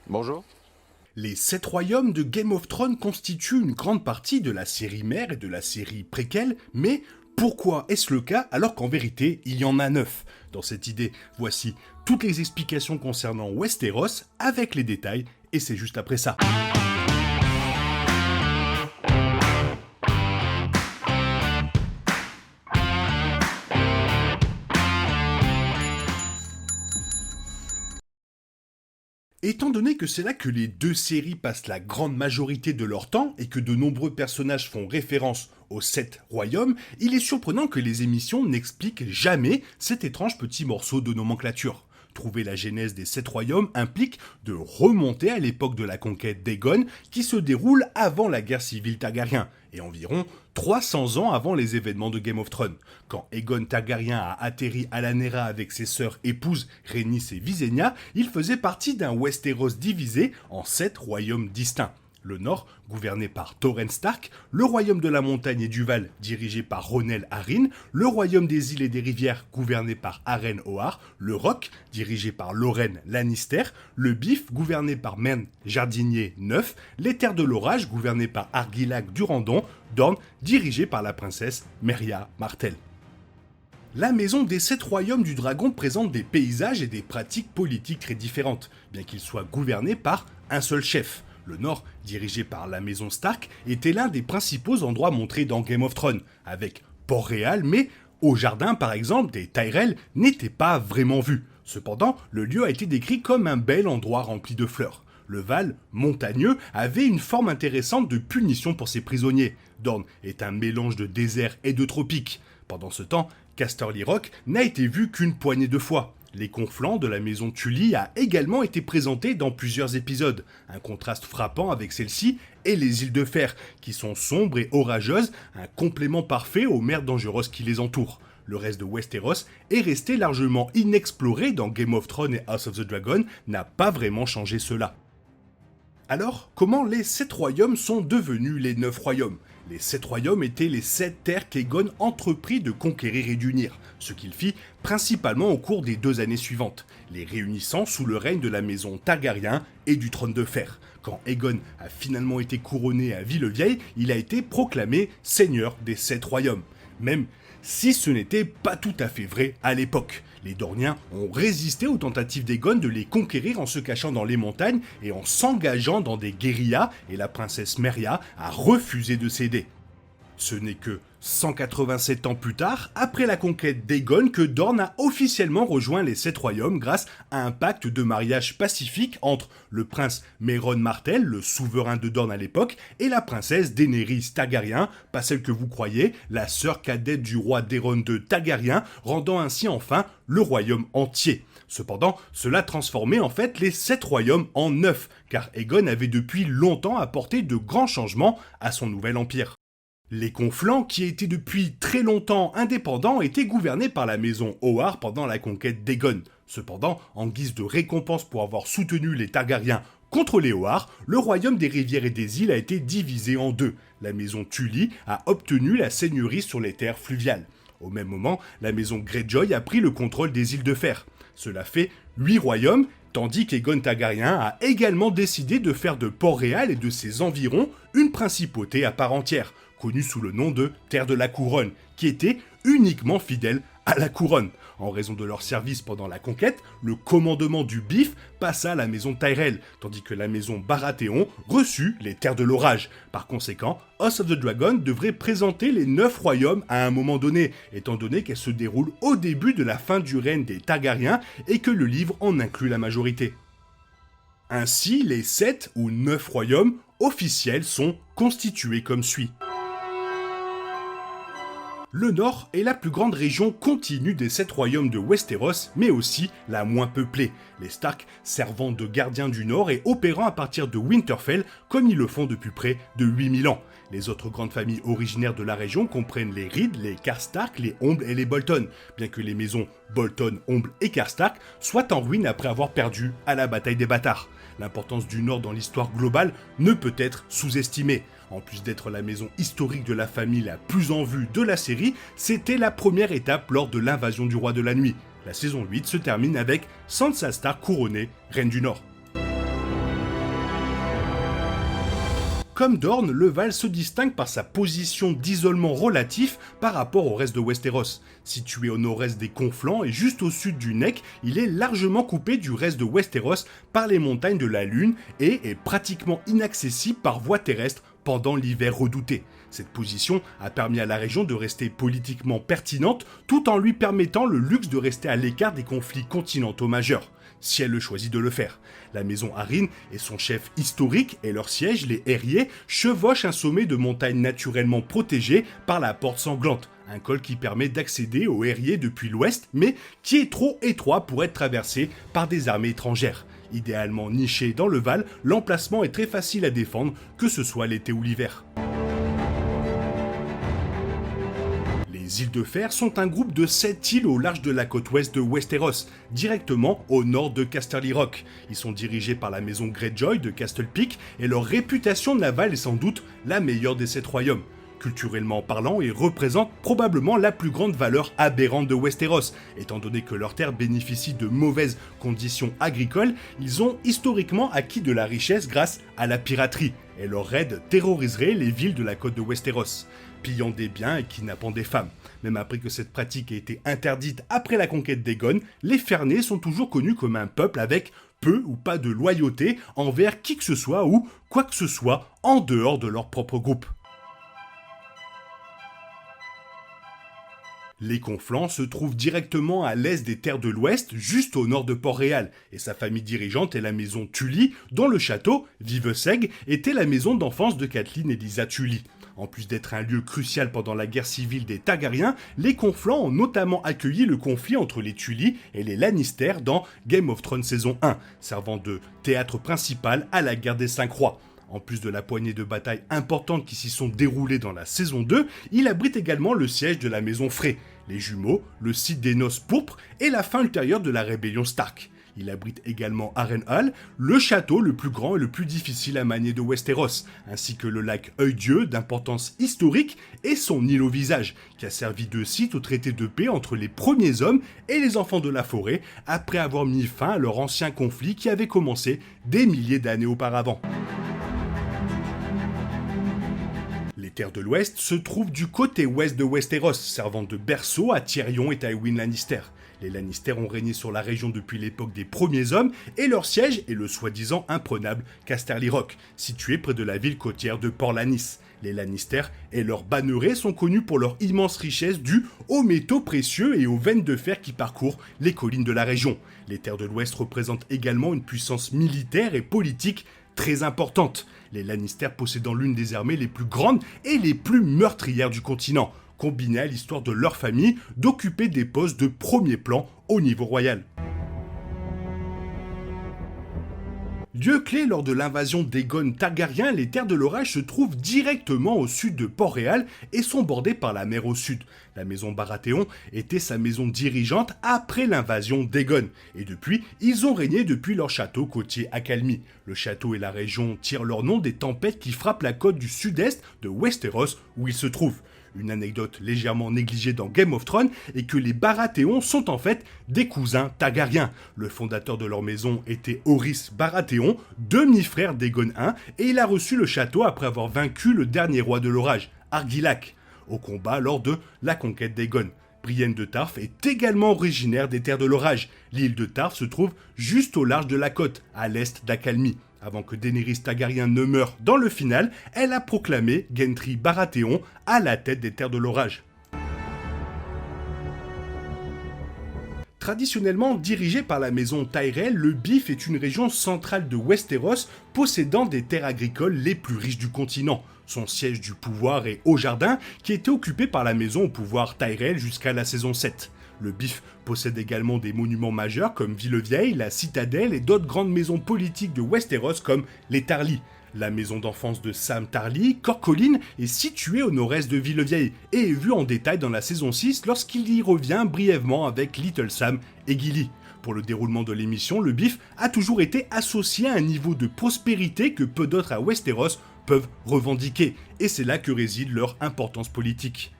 Bonjour. Les 7 royaumes de Game of Thrones constituent une grande partie de la série mère et de la série préquelle, mais pourquoi est-ce le cas alors qu'en vérité il y en a 9? Dans cette idée, voici toutes les explications concernant Westeros avec les détails, et c'est juste après ça. Étant donné que c'est là que les deux séries passent la grande majorité de leur temps et que de nombreux personnages font référence aux 7 royaumes, il est surprenant que les émissions n'expliquent jamais cet étrange petit morceau de nomenclature. Trouver la genèse des 7 royaumes implique de remonter à l'époque de la conquête d'Aegon qui se déroule avant la guerre civile Targaryen et environ 300 ans avant les événements de Game of Thrones. Quand Aegon Targaryen a atterri à Lanera avec ses sœurs épouses Rhaenys et Visenya, il faisait partie d'un Westeros divisé en 7 royaumes distincts. Le nord, gouverné par Torrhen Stark, le royaume de la montagne et du Val, dirigé par Ronel Arryn, le royaume des îles et des rivières, gouverné par Arryn Ohar, le Roc, dirigé par Lorraine Lannister, le Bif, gouverné par Mern Jardinier IX, les terres de l'orage, gouvernées par Argilac Durandon, Dorne, dirigé par la princesse Merya Martell. La maison des 7 royaumes du dragon présente des paysages et des pratiques politiques très différentes, bien qu'il soit gouverné par un seul chef. Le nord, dirigé par la maison Stark, était l'un des principaux endroits montrés dans Game of Thrones, avec Port-Réal, mais au jardin par exemple des Tyrell n'était pas vraiment vu. Cependant, le lieu a été décrit comme un bel endroit rempli de fleurs. Le Val, montagneux, avait une forme intéressante de punition pour ses prisonniers. Dorne est un mélange de désert et de tropique. Pendant ce temps, Casterly Rock n'a été vu qu'une poignée de fois. Les conflans de la maison Tully a également été présenté dans plusieurs épisodes, un contraste frappant avec celle-ci et les îles de fer, qui sont sombres et orageuses, un complément parfait aux mers dangereuses qui les entourent. Le reste de Westeros est resté largement inexploré dans Game of Thrones et House of the Dragon, n'a pas vraiment changé cela. Alors, comment les 7 royaumes sont devenus les 9 royaumes? Les 7 royaumes étaient les 7 terres qu'Aegon entreprit de conquérir et d'unir, ce qu'il fit principalement au cours des 2 années suivantes, les réunissant sous le règne de la maison Targaryen et du trône de fer. Quand Aegon a finalement été couronné à Villevieille, il a été proclamé seigneur des 7 royaumes. Même si ce n'était pas tout à fait vrai à l'époque. Les Dorniens ont résisté aux tentatives d'Aegon de les conquérir en se cachant dans les montagnes et en s'engageant dans des guérillas, et la princesse Merya a refusé de céder. Ce n'est que 187 ans plus tard, après la conquête d'Aegon, que Dorne a officiellement rejoint les 7 royaumes grâce à un pacte de mariage pacifique entre le prince Meryn Martell, le souverain de Dorne à l'époque, et la princesse Daenerys Targaryen, pas celle que vous croyez, la sœur cadette du roi Daeron de Targaryen, rendant ainsi enfin le royaume entier. Cependant, cela transformait en fait les 7 royaumes en 9, car Aegon avait depuis longtemps apporté de grands changements à son nouvel empire. Les conflans, qui étaient depuis très longtemps indépendants, étaient gouvernés par la maison Ohar pendant la conquête d'Aegon. Cependant, en guise de récompense pour avoir soutenu les Targaryens contre les Ohar, le royaume des rivières et des îles a été divisé en 2. La maison Tully a obtenu la seigneurie sur les terres fluviales. Au même moment, la maison Greyjoy a pris le contrôle des îles de fer. Cela fait 8 royaumes, tandis qu'Aegon Targaryen a également décidé de faire de Port-Réal et de ses environs une principauté à part entière, connue sous le nom de Terre de la Couronne, qui était uniquement fidèle à la couronne. En raison de leur service pendant la conquête, le commandement du Bif passa à la maison Tyrell, tandis que la maison Baratheon reçut les Terres de l'Orage. Par conséquent, House of the Dragon devrait présenter les 9 royaumes à un moment donné, étant donné qu'elle se déroule au début de la fin du règne des Targaryens et que le livre en inclut la majorité. Ainsi, les 7 ou 9 royaumes officiels sont constitués comme suit. Le Nord est la plus grande région continue des 7 royaumes de Westeros, mais aussi la moins peuplée, les Stark servant de gardiens du Nord et opérant à partir de Winterfell comme ils le font depuis près de 8000 ans. Les autres grandes familles originaires de la région comprennent les Reed, les Karstark, les Omble et les Bolton, bien que les maisons Bolton, Omble et Karstark soient en ruine après avoir perdu à la bataille des bâtards. L'importance du Nord dans l'histoire globale ne peut être sous-estimée. En plus d'être la maison historique de la famille la plus en vue de la série, c'était la première étape lors de l'invasion du Roi de la Nuit. La saison 8 se termine avec Sansa Stark couronnée reine du Nord. Comme Dorne, le Val se distingue par sa position d'isolement relatif par rapport au reste de Westeros. Situé au nord-est des Conflans et juste au sud du Neck, il est largement coupé du reste de Westeros par les montagnes de la Lune et est pratiquement inaccessible par voie terrestre pendant l'hiver redouté. Cette position a permis à la région de rester politiquement pertinente tout en lui permettant le luxe de rester à l'écart des conflits continentaux majeurs, si elle le choisit de le faire. La maison Arryn et son chef historique et leur siège, les Herriers, chevauchent un sommet de montagne naturellement protégé par la Porte Sanglante, un col qui permet d'accéder aux Herriers depuis l'ouest, mais qui est trop étroit pour être traversé par des armées étrangères. Idéalement niché dans le Val, l'emplacement est très facile à défendre, que ce soit l'été ou l'hiver. Les îles de Fer sont un groupe de 7 îles au large de la côte ouest de Westeros, directement au nord de Casterly Rock. Ils sont dirigés par la maison Greyjoy de Castle Peak et leur réputation navale est sans doute la meilleure des 7 royaumes. Culturellement parlant, ils représentent probablement la plus grande valeur aberrante de Westeros. Étant donné que leurs terres bénéficient de mauvaises conditions agricoles, ils ont historiquement acquis de la richesse grâce à la piraterie, et leurs raids terroriseraient les villes de la côte de Westeros, pillant des biens et kidnappant des femmes. Même après que cette pratique ait été interdite après la conquête d'Aegon, les Fernés sont toujours connus comme un peuple avec peu ou pas de loyauté envers qui que ce soit ou quoi que ce soit en dehors de leur propre groupe. Les Conflans se trouvent directement à l'est des terres de l'Ouest, juste au nord de Port-Réal, et sa famille dirigeante est la maison Tully, dont le château, Viveseg, était la maison d'enfance de Catelyn et Lysa Tully. En plus d'être un lieu crucial pendant la guerre civile des Targaryens, les Conflans ont notamment accueilli le conflit entre les Tully et les Lannister dans Game of Thrones saison 1, servant de théâtre principal à la guerre des 5 rois. En plus de la poignée de batailles importantes qui s'y sont déroulées dans la saison 2, il abrite également le siège de la maison Frey, les jumeaux, le site des noces pourpres et la fin ultérieure de la rébellion Stark. Il abrite également Harrenhal, le château le plus grand et le plus difficile à manier de Westeros, ainsi que le lac Œil-Dieu d'importance historique et son île au visage, qui a servi de site au traité de paix entre les premiers hommes et les enfants de la forêt, après avoir mis fin à leur ancien conflit qui avait commencé des milliers d'années auparavant. Les terres de l'Ouest se trouvent du côté ouest de Westeros, servant de berceau à Tyrion et Tywin Lannister. Les Lannister ont régné sur la région depuis l'époque des premiers hommes et leur siège est le soi-disant imprenable Casterly Rock, situé près de la ville côtière de Port-Lannis. Les Lannister et leurs bannerets sont connus pour leur immense richesse due aux métaux précieux et aux veines de fer qui parcourent les collines de la région. Les terres de l'Ouest représentent également une puissance militaire et politique très importante, les Lannister possédant l'une des armées les plus grandes et les plus meurtrières du continent, combinées à l'histoire de leur famille d'occuper des postes de premier plan au niveau royal. Lieu clé lors de l'invasion d'Aegon Targaryen, les terres de l'orage se trouvent directement au sud de Port-Réal et sont bordées par la mer au sud. La maison Baratheon était sa maison dirigeante après l'invasion d'Aegon, et depuis, ils ont régné depuis leur château côtier accalmie. Le château et la région tirent leur nom des tempêtes qui frappent la côte du sud-est de Westeros où ils se trouvent. Une anecdote légèrement négligée dans Game of Thrones est que les Baratheons sont en fait des cousins Targaryens. Le fondateur de leur maison était Horis Baratheon, demi-frère d'Aegon I, et il a reçu le château après avoir vaincu le dernier roi de l'orage, Argilac, au combat lors de la conquête d'Aegon. Brienne de Tarth est également originaire des terres de l'orage. L'île de Tarth se trouve juste au large de la côte, à l'est d'Accalmie. Avant que Daenerys Targaryen ne meure dans le final, elle a proclamé Gendry Baratheon à la tête des terres de l'orage. Traditionnellement dirigé par la maison Tyrell, le Bif est une région centrale de Westeros possédant des terres agricoles les plus riches du continent. Son siège du pouvoir est Haut-Jardin, qui était occupé par la maison au pouvoir Tyrell jusqu'à la saison 7. Le Bif possède également des monuments majeurs comme Villevieille, la Citadelle et d'autres grandes maisons politiques de Westeros comme les Tarly. La maison d'enfance de Sam Tarly, Corcolline, est située au nord-est de Villevieille et est vue en détail dans la saison 6 lorsqu'il y revient brièvement avec Little Sam et Gilly. Pour le déroulement de l'émission, le Bif a toujours été associé à un niveau de prospérité que peu d'autres à Westeros peuvent revendiquer, et c'est là que réside leur importance politique.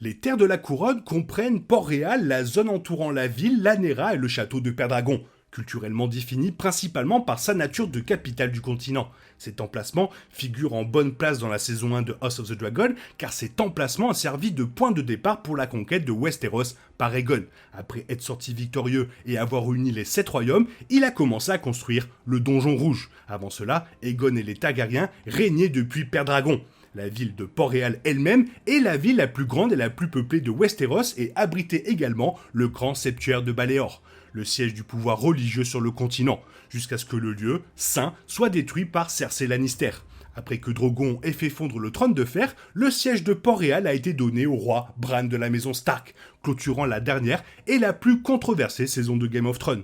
Les terres de la couronne comprennent Port-Réal, la zone entourant la ville, l'Anera et le château de Pendragon. culturellement défini principalement par sa nature de capitale du continent. Cet emplacement figure en bonne place dans la saison 1 de House of the Dragon, car cet emplacement a servi de point de départ pour la conquête de Westeros par Aegon. Après être sorti victorieux et avoir uni les 7 royaumes, il a commencé à construire le Donjon Rouge. Avant cela, Aegon et les Targaryens régnaient depuis Père-Dragon. La ville de Port-Réal elle-même est la ville la plus grande et la plus peuplée de Westeros et abritait également le grand septuaire de Baléor, le siège du pouvoir religieux sur le continent, jusqu'à ce que le lieu, saint, soit détruit par Cersei Lannister. Après que Drogon ait fait fondre le trône de fer, le siège de Port-Réal a été donné au roi Bran de la maison Stark, clôturant la dernière et la plus controversée saison de Game of Thrones.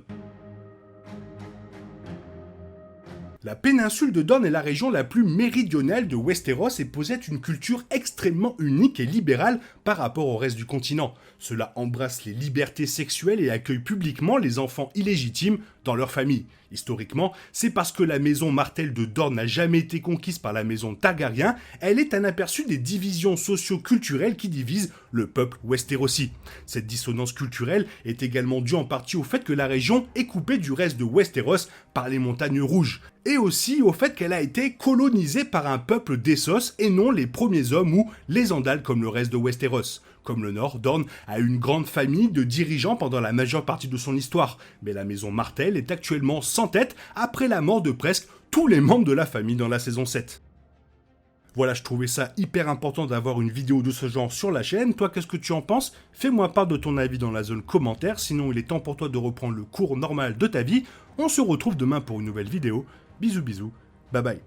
La péninsule de Dorne est la région la plus méridionale de Westeros et possède une culture extrêmement unique et libérale par rapport au reste du continent. Cela embrasse les libertés sexuelles et accueille publiquement les enfants illégitimes dans leur famille. Historiquement, c'est parce que la maison Martell de Dorne n'a jamais été conquise par la maison Targaryen, elle est un aperçu des divisions socio-culturelles qui divisent le peuple westerosi. Cette dissonance culturelle est également due en partie au fait que la région est coupée du reste de Westeros par les montagnes rouges, et aussi au fait qu'elle a été colonisée par un peuple d'Essos et non les premiers hommes ou les Andals comme le reste de Westeros. Comme le Nord, Dorne a une grande famille de dirigeants pendant la majeure partie de son histoire, mais la maison Martell est actuellement sans tête après la mort de presque tous les membres de la famille dans la saison 7. Voilà, je trouvais ça hyper important d'avoir une vidéo de ce genre sur la chaîne. Toi, qu'est-ce que tu en penses? Fais-moi part de ton avis dans la zone commentaire, sinon il est temps pour toi de reprendre le cours normal de ta vie. On se retrouve demain pour une nouvelle vidéo. Bisous bisous, bye bye.